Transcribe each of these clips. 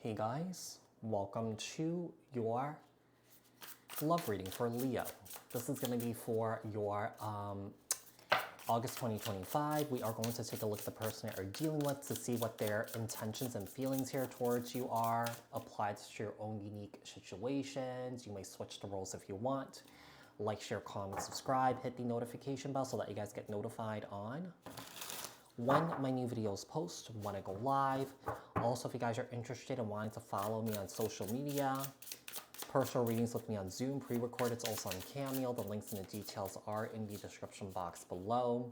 Hey guys, welcome to your love reading for Leo. This is going to be for your August 2025. We are going to take a look at the person you're dealing with to see what their intentions and feelings here towards you are. Apply this to your own unique situations. You may switch the roles if you want. Like, share, comment, subscribe, hit the notification bell so that you guys get notified on when my new videos post, when I go live. Also, if you guys are interested in wanting to follow me on social media, personal readings with me on Zoom, pre-recorded, it's also on Cameo. The links and the details are in the description box below.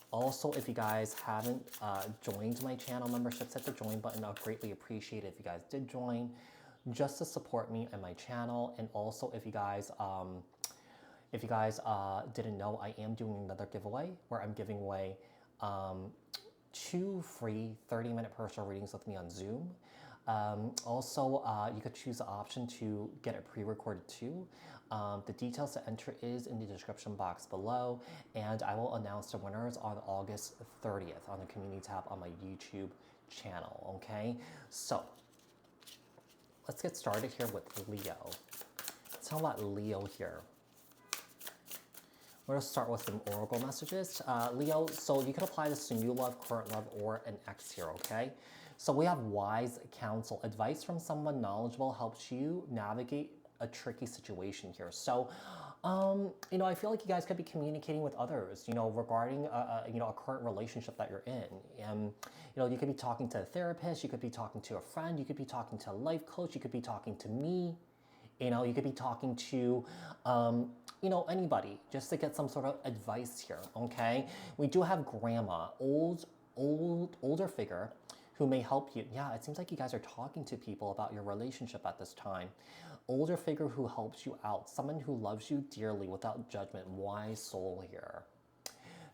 Also, if you guys haven't joined my channel memberships, hit the join button. I'll greatly appreciate it if you guys did join, just to support me and my channel. And also, if you guys didn't know, I am doing another giveaway where I'm giving away 2 free 30-minute personal readings with me on Zoom. Also, you could choose the option to get it pre-recorded too. The details to enter is in the description box below, and I will announce the winners on August 30th on the community tab on my YouTube channel, okay? So, let's get started here with Leo. Let's talk about Leo here. We're going to start with some oracle messages. Leo, so you can apply this to new love, current love, or an ex here, okay? So we have wise counsel. Advice from someone knowledgeable helps you navigate a tricky situation here. So, you know, I feel like you guys could be communicating with others, you know, regarding, a current relationship that you're in. You know, you could be talking to a therapist, you could be talking to a friend, you could be talking to a life coach, you could be talking to me. You know, you could be talking to, you know, anybody just to get some sort of advice here, okay? We do have grandma, older figure who may help you. Yeah, it seems like you guys are talking to people about your relationship at this time. Older figure who helps you out, someone who loves you dearly without judgment, wise soul here.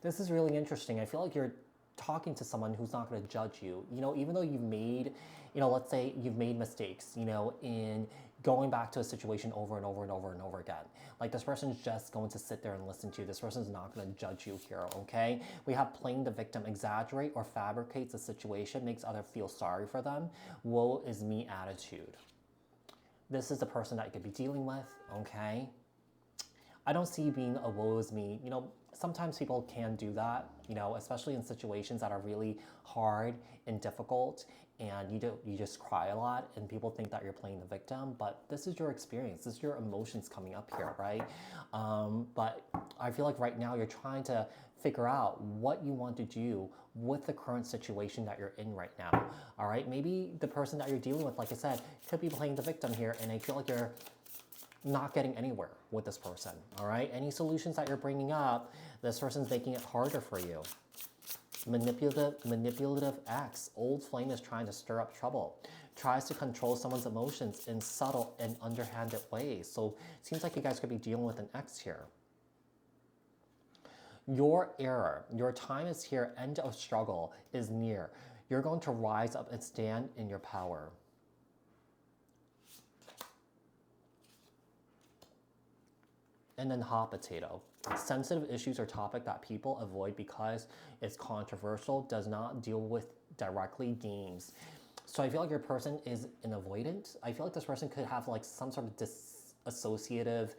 This is really interesting. I feel like you're talking to someone who's not going to judge you. You know, even though you've made, you know, let's say you've made mistakes, you know, in going back to a situation over and over and over and over again. Like, this person's just going to sit there and listen to you. This person's not going to judge you here, okay? We have playing the victim, exaggerate or fabricates the situation, makes others feel sorry for them. Woe is me attitude. This is the person that you could be dealing with, okay? I don't see you being a woe is me. You know, sometimes people can do that, you know, especially in situations that are really hard and difficult, and you just cry a lot and people think that you're playing the victim, but this is your experience. This is your emotions coming up here, right? But I feel like right now you're trying to figure out what you want to do with the current situation that you're in right now, all right? Maybe the person that you're dealing with, like I said, could be playing the victim here, and I feel like you're not getting anywhere with this person, all right? Any solutions that you're bringing up, this person's making it harder for you. Manipulative ex. Old flame is trying to stir up trouble. Tries to control someone's emotions in subtle and underhanded ways. So it seems like you guys could be dealing with an ex here. Your era, your time is here, end of struggle is near. You're going to rise up and stand in your power. And then hot potato. Sensitive issues or topic that people avoid because it's controversial, does not deal with directly, games. So I feel like your person is an avoidant. I feel like this person could have like some sort of disassociative,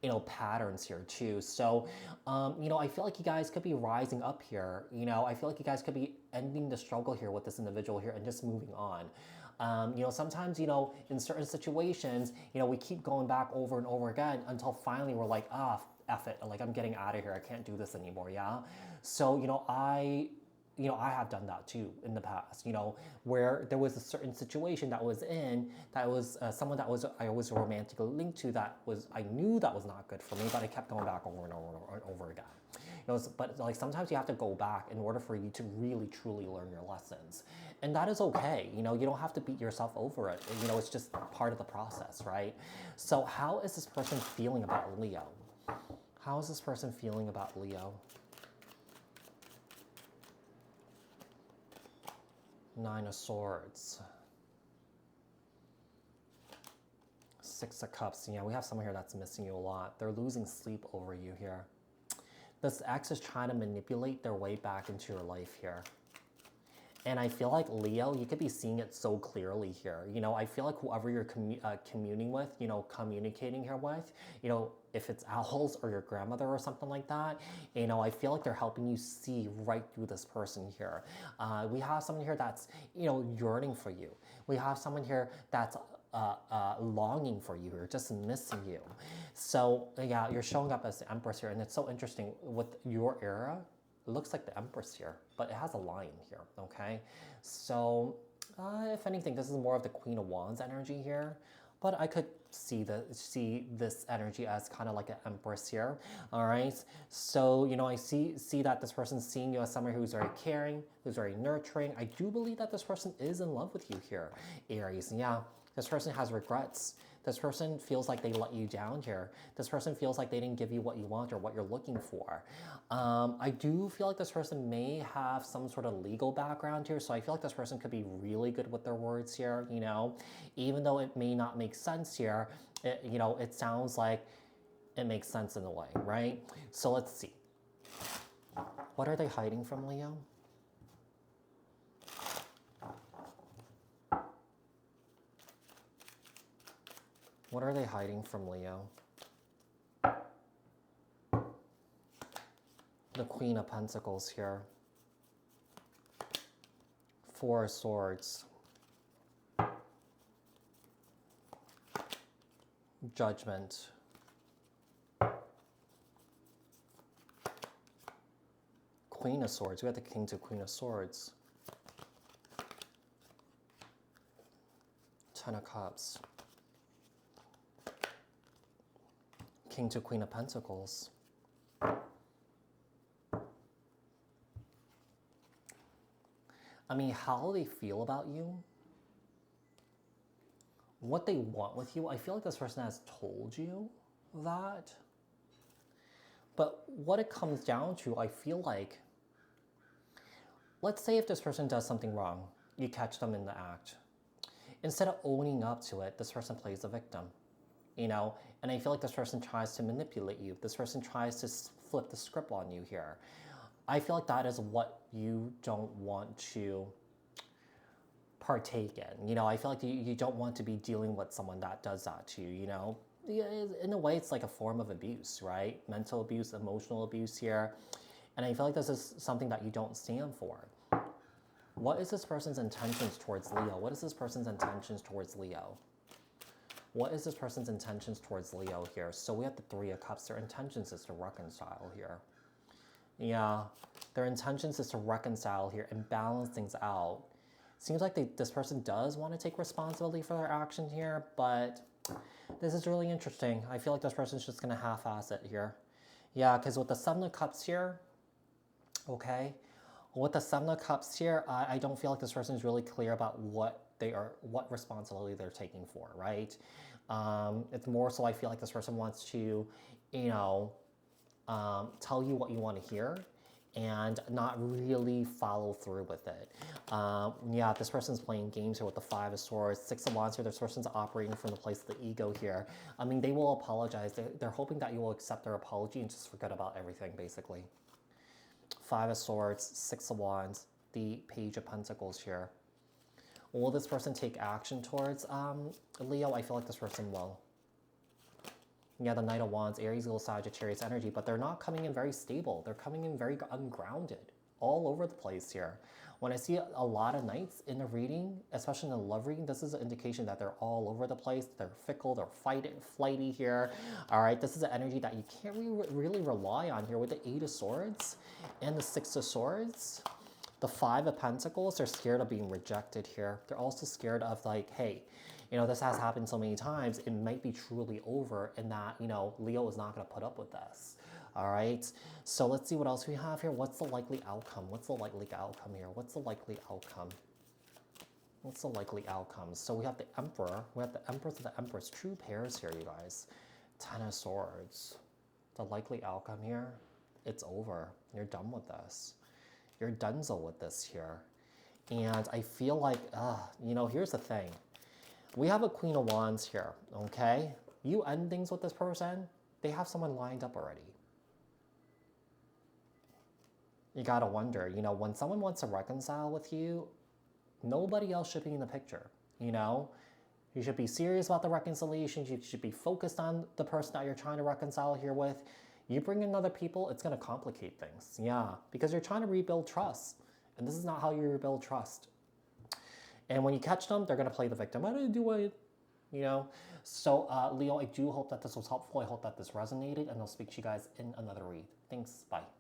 you know, patterns here too. So, you know, I feel like you guys could be rising up here. You know, I feel like you guys could be ending the struggle here with this individual here and just moving on. You know, sometimes, you know, in certain situations, you know, we keep going back over and over again until finally we're like, ah, F it, like I'm getting out of here. I can't do this anymore, yeah? So, you know, I have done that too in the past, you know, where there was a certain situation that was in, that was someone that I was romantically linked to, that was, I knew that was not good for me, but I kept going back over and over and over again. You know, but like sometimes you have to go back in order for you to really truly learn your lessons. And that is okay. You know, you don't have to beat yourself over it. You know, it's just part of the process, right? So how is this person feeling about Leo? How is this person feeling about Leo? Nine of Swords. Six of Cups. Yeah, we have someone here that's missing you a lot. They're losing sleep over you here. This ex is trying to manipulate their way back into your life here. And I feel like Leo, you could be seeing it so clearly here. You know, I feel like whoever you're communing with, you know, communicating here with, you know, if it's owls or your grandmother or something like that, you know, I feel like they're helping you see right through this person here. We have someone here that's, you know, yearning for you. We have someone here that's longing for you or just missing you. So yeah, you're showing up as the Empress here, and it's so interesting with your era. It looks like the Empress here, but it has a lion here, okay? So, if anything, this is more of the Queen of Wands energy here, but I could see this energy as kind of like an Empress here, all right? So, you know, I see that this person's seeing you as someone who's very caring, who's very nurturing. I do believe that this person is in love with you here, Aries. Yeah, this person has regrets. This person feels like they let you down here. This person feels like they didn't give you what you want or what you're looking for. I do feel like this person may have some sort of legal background here, so I feel like this person could be really good with their words here, you know? Even though it may not make sense here, you know, it sounds like it makes sense in a way, right? So let's see. What are they hiding from, Leo? What are they hiding from, Leo? The Queen of Pentacles here. Four of Swords. Judgment. Queen of Swords. We have the King to Queen of Swords. Ten of Cups. King to Queen of Pentacles. I mean, how they feel about you, what they want with you, I feel like this person has told you that. But what it comes down to, I feel like, let's say if this person does something wrong, you catch them in the act. Instead of owning up to it, this person plays the victim. You know, and I feel like this person tries to manipulate you. This person tries to flip the script on you here. I feel like that is what you don't want to partake in. You know, I feel like you don't want to be dealing with someone that does that to you, you know. In a way, it's like a form of abuse, right? Mental abuse, emotional abuse here. And I feel like this is something that you don't stand for. What is this person's intentions towards Leo? What is this person's intentions towards Leo? What is this person's intentions towards Leo here? So we have the Three of Cups. Their intentions is to reconcile here. Yeah, their intentions is to reconcile here and balance things out. Seems like this person does want to take responsibility for their action here, but this is really interesting. I feel like this person's just going to half-ass it here. Yeah, because with the Seven of Cups here, okay, with the Seven of Cups here, I don't feel like this person is really clear about what responsibility they're taking for, right? It's more so I feel like this person wants to, you know, tell you what you want to hear and not really follow through with it. Yeah, this person's playing games here with the Five of Swords, Six of Wands here. This person's operating from the place of the ego here. I mean, they will apologize. They're hoping that you will accept their apology and just forget about everything, basically. Five of Swords, Six of Wands, the Page of Pentacles here. Will this person take action towards Leo? I feel like this person will. Yeah, the Knight of Wands, Aries, Leo, Sagittarius energy, but they're not coming in very stable. They're coming in very ungrounded, all over the place here. When I see a lot of Knights in the reading, especially in the love reading, this is an indication that they're all over the place. They're fickle, they're flighty here. All right, this is an energy that you can't really rely on here with the Eight of Swords and the Six of Swords. The Five of Pentacles, they're scared of being rejected here. They're also scared of like, hey, you know, this has happened so many times, it might be truly over and that, you know, Leo is not going to put up with this. All right, so let's see what else we have here. What's the likely outcome? What's the likely outcome here? What's the likely outcome? What's the likely outcome? So we have the Emperor. We have the Empress and the Empress. True pairs here, you guys. Ten of Swords. The likely outcome here, it's over. You're done with this. You're donezo with this here. And I feel like, you know, here's the thing. We have a Queen of Wands here, okay? You end things with this person, they have someone lined up already. You gotta wonder, you know, when someone wants to reconcile with you, Nobody else should be in the picture, you know? You should be serious about the reconciliation. You should be focused on the person that you're trying to reconcile here with. You bring in other people, it's going to complicate things. Yeah, because you're trying to rebuild trust. And this is not how you rebuild trust. And when you catch them, they're going to play the victim. I didn't do it, you know? So, Leo, I do hope that this was helpful. I hope that this resonated, and I'll speak to you guys in another read. Thanks. Bye.